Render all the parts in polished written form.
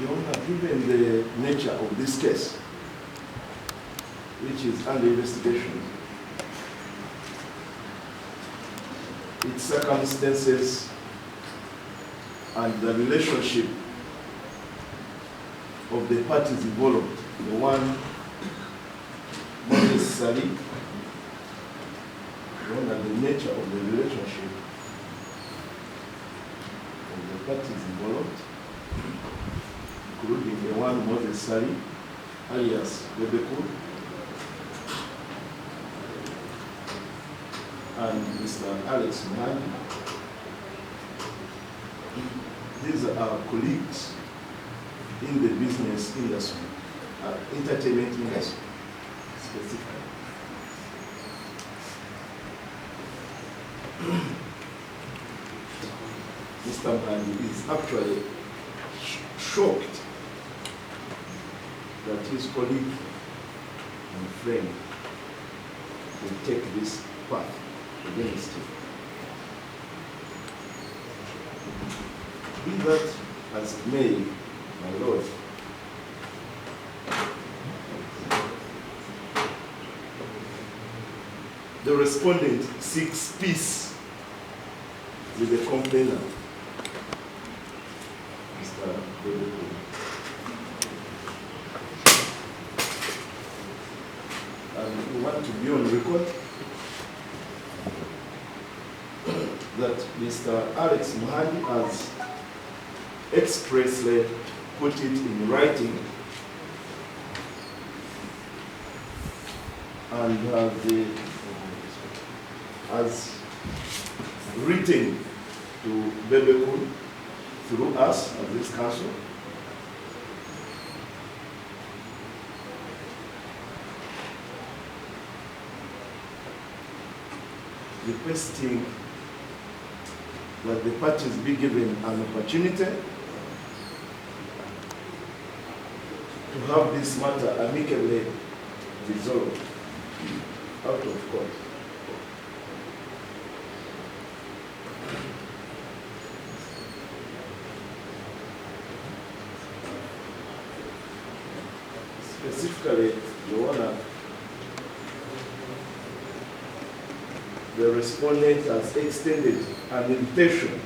Your Honor, given the nature of this case, which is under investigation, its circumstances and the relationship of the parties involved, the one not necessary, the nature of the relationship of the parties involved, including the one Moses Sari, alias Bebe, and Mr. Alex Muhangi. These are our colleagues in the business industry, entertainment industry specifically. Mr. Muhangi is actually shocked that his colleague and friend will take this path against him. Be that as it may, my Lord, the respondent seeks peace with the complainant, Mr. Bebe. And we want to be on record that Mr. Alex Muhangi has expressly put it in writing and has written to Bebe through us as this council requesting that the parties be given an opportunity to have this matter amicably resolved out of court. Specifically, Your Honor, the respondent has extended an invitation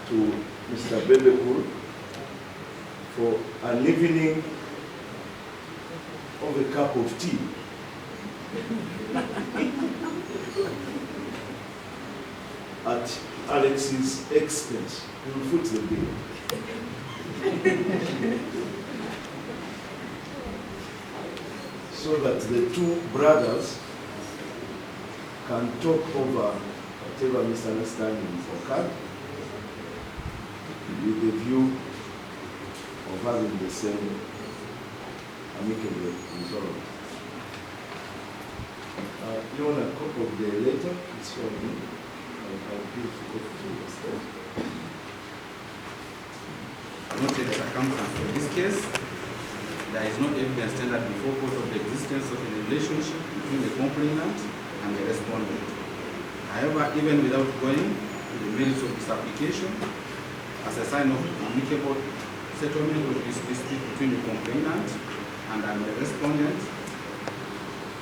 to Mr. Bebe for an evening of a cup of tea at Alex's expense. He will foot the bill. So that the two brothers can talk over whatever misunderstandings occurred with the view of having the same amicable resolve. You want a copy of the letter? It's from me. I'll give it to the state. Noted the circumstance of this case, there is no evidence tendered before court of the existence of a relationship between the complainant and the respondent. However, even without going to the merits of this application, as a sign of amicable settlement of this dispute between the complainant and the respondent,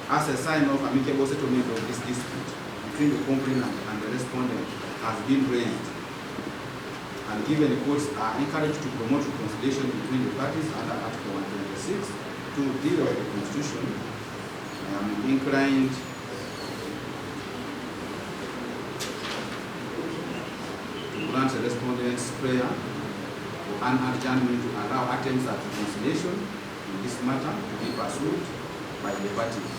as a sign of amicable settlement of this dispute between the complainant and the respondent has been raised, and given the courts are encouraged to promote reconciliation between the parties under Article 126 to deal with the Constitution, I am inclined to grant the respondent's prayer for an adjournment to allow attempts at reconciliation in this matter to be pursued by the parties.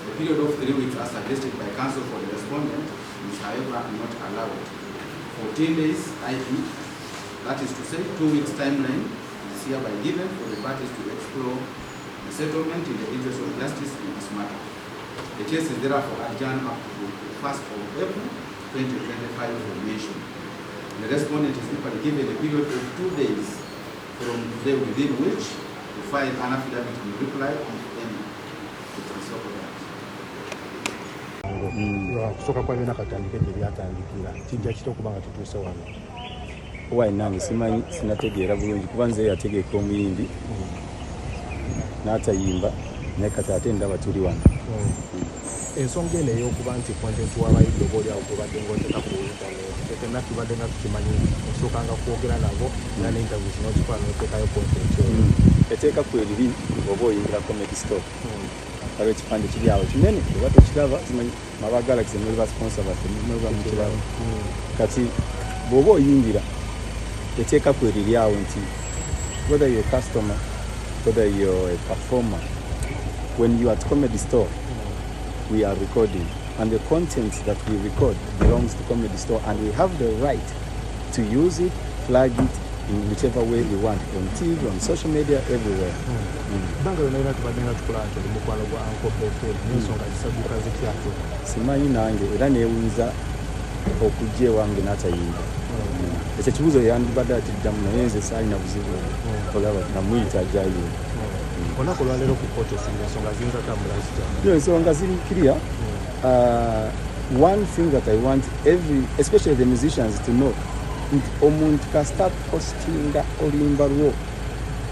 The period of 3 weeks as suggested by counsel for the respondent is, however, not allowed. 14 days, i.e., that is to say, 2 weeks timeline is hereby given for the parties to explore the settlement in the interest of justice in this matter. The case is therefore adjourned up to the 1st of April 2025 for mention. The respondent is equally given a period of 2 days from today within which to file an affidavit in reply of any. It is so that. Kusooka kwa byonna katandike gye byatandikira kijja kita okuba nga tutuuse wano Why nange simanyi sinategeera bulungi kuba nze yategeeka omuyimbi n'atayimba naye kati ate ndaba tuli wano. Ensonga eno ey'okuba nti content wabayidde oba oli awo gwebadde ng'oteeka ku internet fenna tubadde nga tukimanyi osookanga kwogera nabo era n'interview n'okikola n'oteekayo content eyo. Eteeka ku eriri oba oyingira comedy store waliwo ekipande kiri awo kinene oba tokiraba simanyi Amwagala muli basponsa baffe muba mukiraba kati bw'oba oyingira eteeka ku eriri awo nti whether you're a customer whether you're a performer when you are at comedy store we are recording and the content that we record belongs to comedy store and we have the right to use it, flag it in whichever way we want, on TV, on social media, everywhere. Simanyi nange era neewuuza okujja ewange n'atayimba. Ekyo ekibuuzo yandibadde atiddamu naye nze saalina buzibu olaba namuyita ajjayo. Olunaku olwaleero ku kooti ensonga ziyinza tambula zitya? Ensonga ziri clear. One thing that I want especially the musicians to know, omuntu kasita postinga oluyimba lwo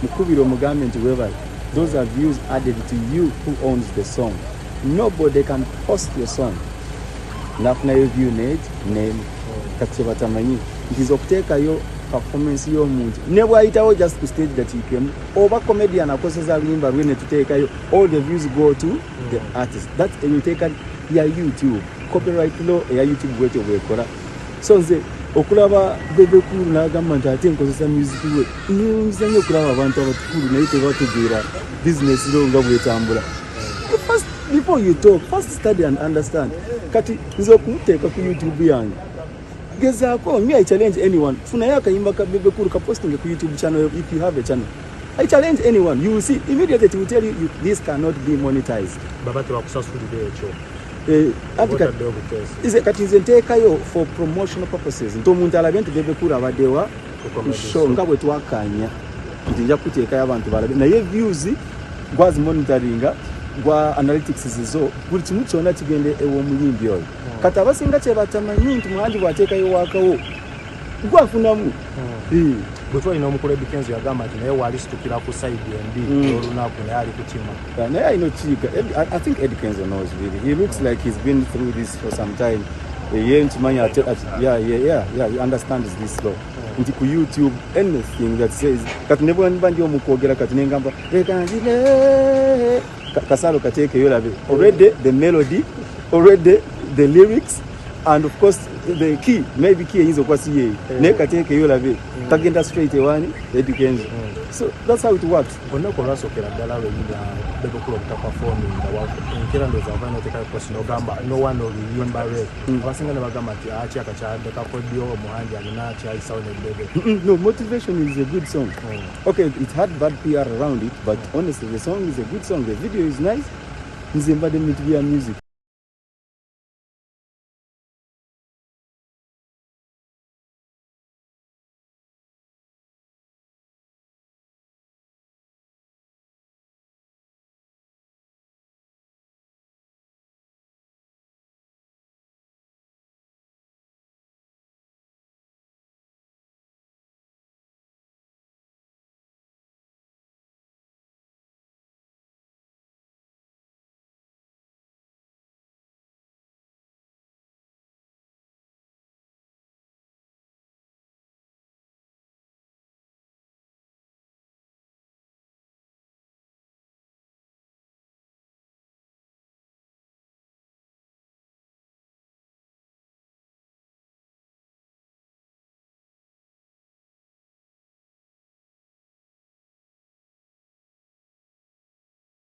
mukubira omugambe nti webale, those are views added to you who owns the song. Nobody can post your song nafunayo view name kati batamanyi nti okuteekayo performance y'omuntu ne bwayitawo just to stage that you can oba comedian akozesa luyimba lwe ne tuteekayo all the views go to the artist. That eyoteeka ya YouTube copyright law eya YouTube bwetyo bwekola. So nze okulaba Bebe kulu n'agamba nti ate nkozesa music we nyinza nnyo okulaba abantu abatukulu naye tebategeera business law nga bwetambula. First, before you talk, first study and understand. Kati nze okumuteeka ku YouTube yange gezaako me I challenge anyone funayo akayimba ka Bebe kulu ka posting ku YouTube channel if you have a channel. I challenge anyone. You will see immediately it will tell you this cannot be monetized. Baba tebakusasulira ekyo. Kati nze nteekayo for promotional purposes nti omuntu alabye nti Bebe kulu abaddewa show nga bwe twakanya nti nja kuteekayo abantu balabe naye views gwazi monitoringa gwa analytics zizo buli kimu kyonna kigende ew'omuyimbi oyo. Kati abasinga kye batamanyi nti Muhangi bw'ateekayo waakawo gwafunamu. Bwe twalina omukulembeze Kenzo yagamba nti naye waali situkira ku side embi olunaku naye ali kukima. Naye alina okiika. I think Eddie Kenzo knows really. He looks like he's been through this for some time. Ye nkimanyi he understands this law. Nti ku YouTube anything that says kati ne bw'aniba ndi omukwogera kati nengamba ekanjile kasalo kateekeyo labe already the melody, already the lyrics, and of course the key, maybe key eyinza okuba si yeeyo naye kateekeyo labe kagenda straight ewani Eddie Kenzo. So that's how it works. Olunaku olwasookera ddala lwenyina Bebe kulu obutapafominga nkera ndowooza avaana oteekayo posti n'ogamba nowana oluyimba lwe abasinga ne bagamba nti akyaka kyaddekako ddi Muhangi alina kyayisawo ne Bebe. No, Motivation is a good song. Okay, it had bad PR around it, but honestly the song is a good song. The video is nice. Nze mbadde mu bintu bya music.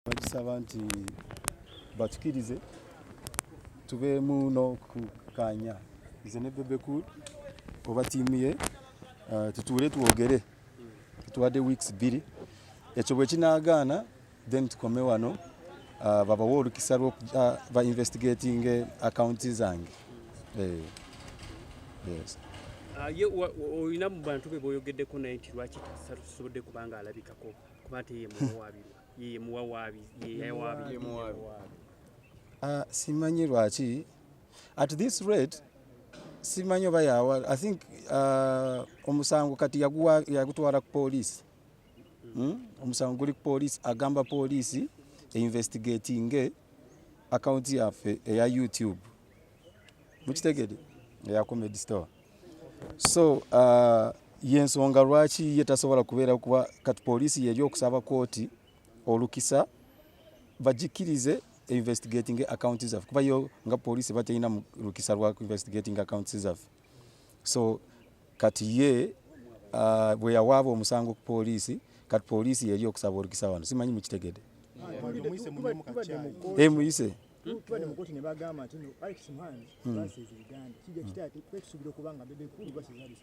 Bagisaba nti batukirize tubeemu n'okukanya nze ne Bebe kulu oba tiimu ye tutuule twogere tutuwadde weeks 2 ekyo bwe kinaagaana then tukome wano babawa olukisa ba investigating accounts zange. Yes. Olina mu bantu be boyogeddeko naye nti lwaki tasobodde kubanga alabikako kuba nti ye muwawaabi. Simanyi lwaki at this rate simanyi oba yawa. I think omusango kati yagutwala ku poliisi. Omusango guli ku poliisi, agamba poliisi investigating account yaffe eya YouTube. Mukitegede eya Comedy Store. So yensonga lwaki ye tasobola kubeera kuba kati poliisi yeri okusaba kooti olukisa bagikirize investigating accounts zaffe kuba yo nga poliisi batalina lukisa lwa investigating accounts zaffe. So kati ye bwe yawaaba omusango ku poliisi kati poliisi yeri okusaba olukisa wano. Simanyi mukitegede. Muyise tubadde mu kkooti ne bagamba nti Alex Muhangi baseeze Uganda kijja kitaate twetusuubira okubanga Bebe Cool baseeze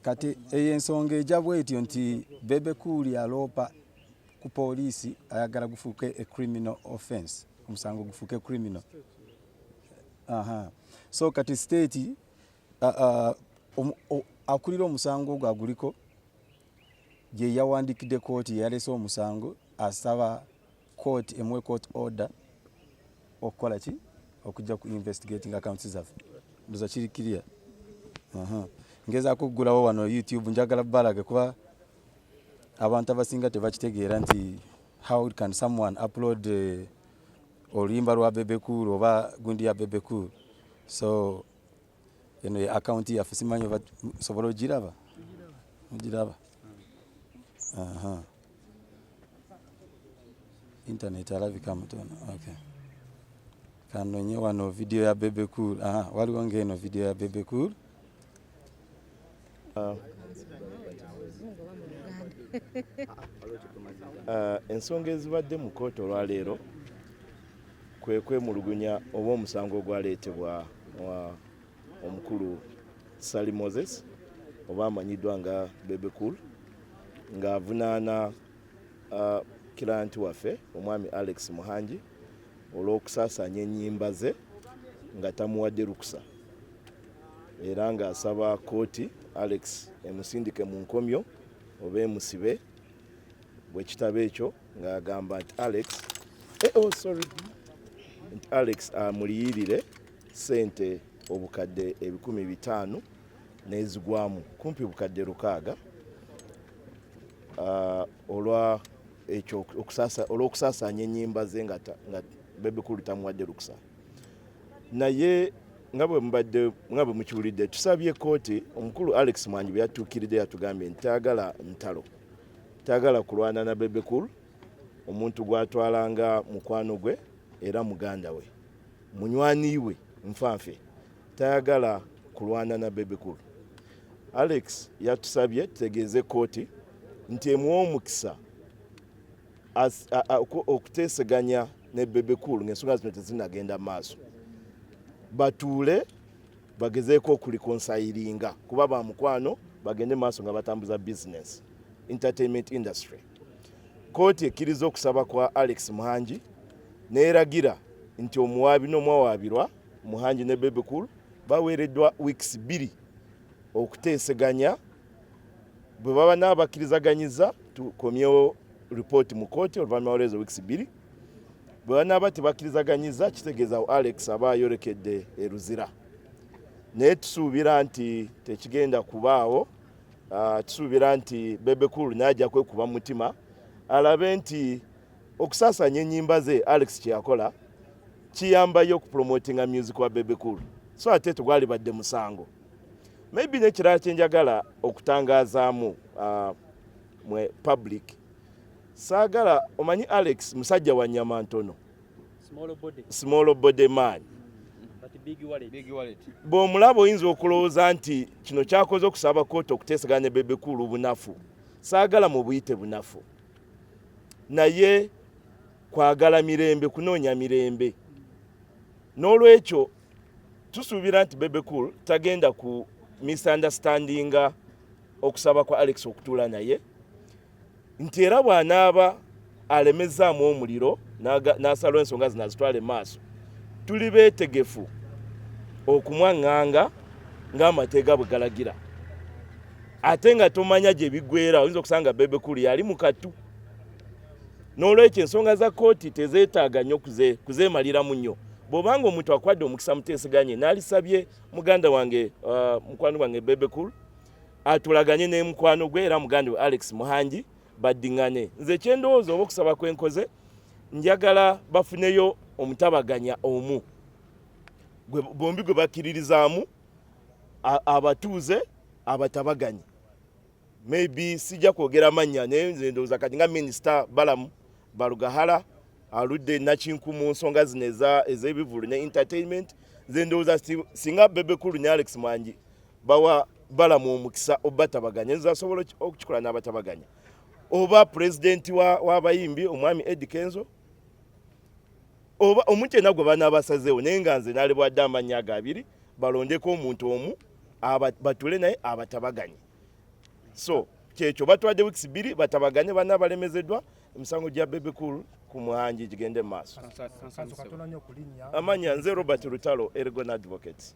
kati ey'ensonga ejja bwetyo nti Bebe Cool aloopa ku poliisi ayagala gufuuke a criminal offense, omusango gufuuke criminal. So kati state akulira omusango ogwo aguliko gye yawandikidde kooti yalese omusango asaba kooti emuwe court order okukola ki okujja ku investigating accounts zaffe. Ndoza kiri clear. Ngezaako okugulawo wano YouTube njagala balage kuba abantu abasinga tebakitegeera nti how can someone upload oluyimba lwa Bebe Cool oba gundi ya Bebe Cool. So eno account yaffe simanyi oba sobola ogiraba. Ogiraba. Internet alabika mutono. Okay. Kanonye wano video ya Bebe Cool. Waliwo ngeno video ya Bebe Cool. Ensonga ezibadde mu kkooti olwaleero kwe kwemulugunya oba omusango ogwaleetebwa omukulu Sally Moses oba amanyiddwa nga Bebe Cool ng'avunaana kiranti waffe omwami Alex Muhangi olw'okusaasaanya ennyimba ze nga tamuwadde lukusa era ng'asaba kooti Alex emusindike mu nkomyo oba emusibe bwe kitaba ekyo ng'agamba nti Alex amuliyirire ssente obukadde 500 n'ezigwamu kumpi bukadde 600 olwa ekyo olw'okusaasaanya ennyimba ze nga Bebe Cool tamuwadde lukusa. Naye nga bwe mukiwulidde tusabye kooti omukulu Alex Muhangi bwe yatuukiridde yatugambye nti tayagala ntalo, tayagala kulwana na Bebe Cool, omuntu gw'atwalanga mukwano gwe era muganda we, munywani we nfanfe, tayagala kulwana na Bebe Cool. Alex yatusabye tutegeeze kooti nti emuwa omukisa okuteeseganya ne Bebe Cool ng'ensonga zino tezinnagenda maaso, batuule bagezeeko okulikonsayiringa kuba ba mukwano bagende maaso nga batambuza business entertainment industry. Kooti ekkiriza okusaba kwa Alex Muhangi neeragira nti omuwaabi n'omwawaabirwa Muhangi ne Bebe Cool baweereddwa weeks 2 okuteeseganya. Bwe baba n'abakkirizaganyizza tukomyewo report mu kooti oluvannyuma lw'ezo weeks 2. Bwe banaaba tebakkirizaganyiza kitegeeza Alex aba ayolekedde e Luzira. Naye tusuubira nti tekigenda kubaawo, tusuubira nti Bebe Cool n'ajja kwekuba mutima alabe nti okusaasaanya ennyimba ze Alex kyeyakola kiyambayo okupromotinga music wa Bebe Cool, so ate tegwalibadde musango. Maybe n'ekirala kyenjagala okutangazaamu mwe public, saagala omanyi Alex musajja wa nnyama ntono, small body man, big wallet. Bw'omulaba oyinza okulowooza nti kino kyakoze okusaba kooti okuteeseganya ne Bebe Cool bunafu. Saagala mu buyite bunafu, naye kwagala mirembe, kunoonya mirembe. N'olwekyo tusuubira nti Bebe Cool tagenda ku misunderstandinga okusaba kwa Alex okutuula naye, nti era bw'anaaba alemezaamu omuliro n'asalwa ensonga zino azitwale maaso, tuli beetegefu okumwaŋŋanga ng'amateeka bwe galagira. Ate nga tomanya gye biggweera, oyinza okusanga Bebe Cool yali mu katu. N'olwekyo ensonga za kooti tezeetaaga nnyo kuzeemaliramu nnyo. bw'obanga omuntu akwadde omukisa muteeseganye n'alisabye muganda wange mukwano wange Bebe atulaganye ne mukwano gwe era muganda we Alex Muhangi baddiŋŋane. Nze kyendowooza oba okusaba kwenkoze njagala bafuneyo omutabaganya omu bombi gwe bakkiririzaamu abatuuze abatabaganye. Maybe sijja kwogera mannya naye nze ndowooza kati nga minisita Balamu Balugahala aludde nakinku mu nsonga zino ez'ebivulu ne entertainment. Nze ndowooza singa Bebe ne Alex Muhangi bawa Balamu omukisa obatabaganya nze asobola okukikola n'abatabaganya. Oba pulezidenti w'abayimbi omwami Eddie Kenzo oba omuntu yenna gwe banaabasazeewo naye nga nze naalebwadde amannya ago abiri balondeko omuntu omu batule naye abatabaganye. So kyekyo batwadde wiiki 2 batabaganye bana balemezeddwa emisango gya Bebe ku Muhangi gigende maaso. Amanya nze Robert Lutalo Ergon Advocate.